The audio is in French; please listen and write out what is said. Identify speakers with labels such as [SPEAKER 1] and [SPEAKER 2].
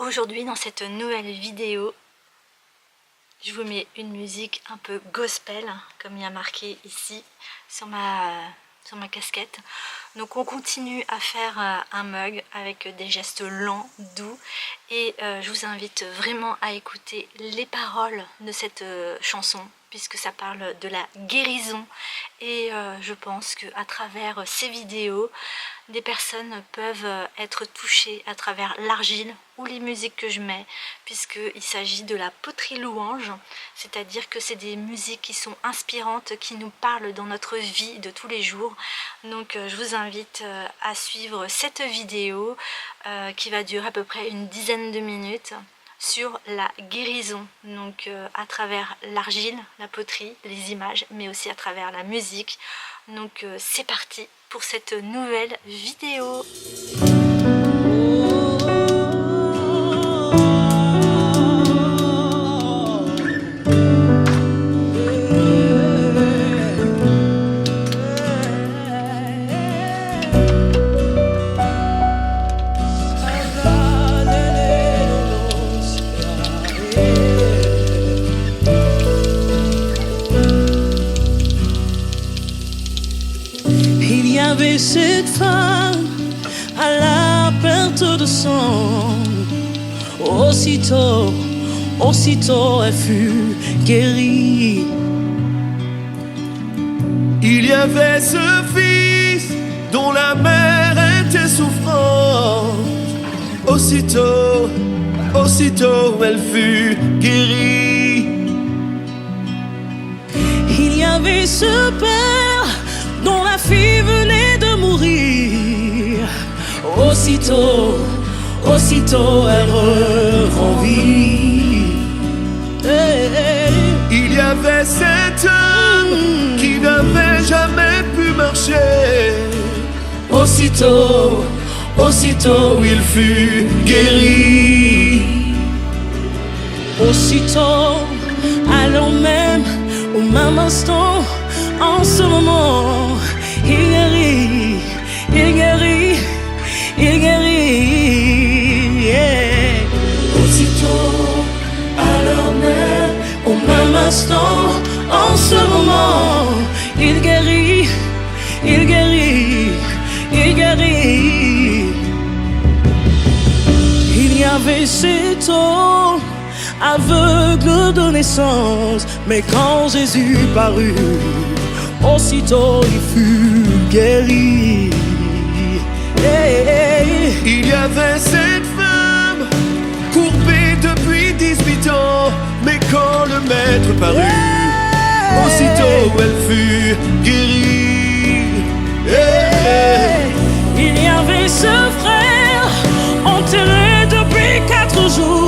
[SPEAKER 1] Aujourd'hui, dans cette nouvelle vidéo, je vous mets une musique un peu gospel, comme il y a marqué ici sur ma casquette. Donc on continue à faire un mug avec des gestes lents, doux, et je vous invite vraiment à écouter les paroles de cette chanson, puisque ça parle de la guérison, et je pense qu'à travers ces vidéos, des personnes peuvent être touchées à travers l'argile ou les musiques que je mets, puisqu'il s'agit de la poterie louange, c'est-à-dire que c'est des musiques qui sont inspirantes, qui nous parlent dans notre vie de tous les jours. Donc je vous invite à suivre cette vidéo qui va durer à peu près une dizaine de minutes sur la guérison, donc à travers l'argile, la poterie, les images, mais aussi à travers la musique. Donc c'est parti pour cette nouvelle vidéo.
[SPEAKER 2] Cette femme à la perte de sang, aussitôt elle fut guérie.
[SPEAKER 3] Il y avait ce fils dont la mère était souffrante, aussitôt elle fut guérie.
[SPEAKER 2] Il y avait ce père dont la fille venait de mourir, aussitôt elle revit.
[SPEAKER 3] Il y avait cet homme qui n'avait jamais pu marcher, aussitôt il fut guéri.
[SPEAKER 2] Aussitôt, alors même, au même instant, en ce moment, il guérit, yeah. Aussitôt, alors même, au même instant, en ce moment, il guérit. Il y avait cet homme aveugle de naissance, mais quand Jésus parut, aussitôt il fut guéri.
[SPEAKER 3] Il y avait cette femme courbée depuis 18 ans, mais quand le maître parut, aussitôt elle fut guérie.
[SPEAKER 2] Il y avait ce frère enterré depuis 4 jours,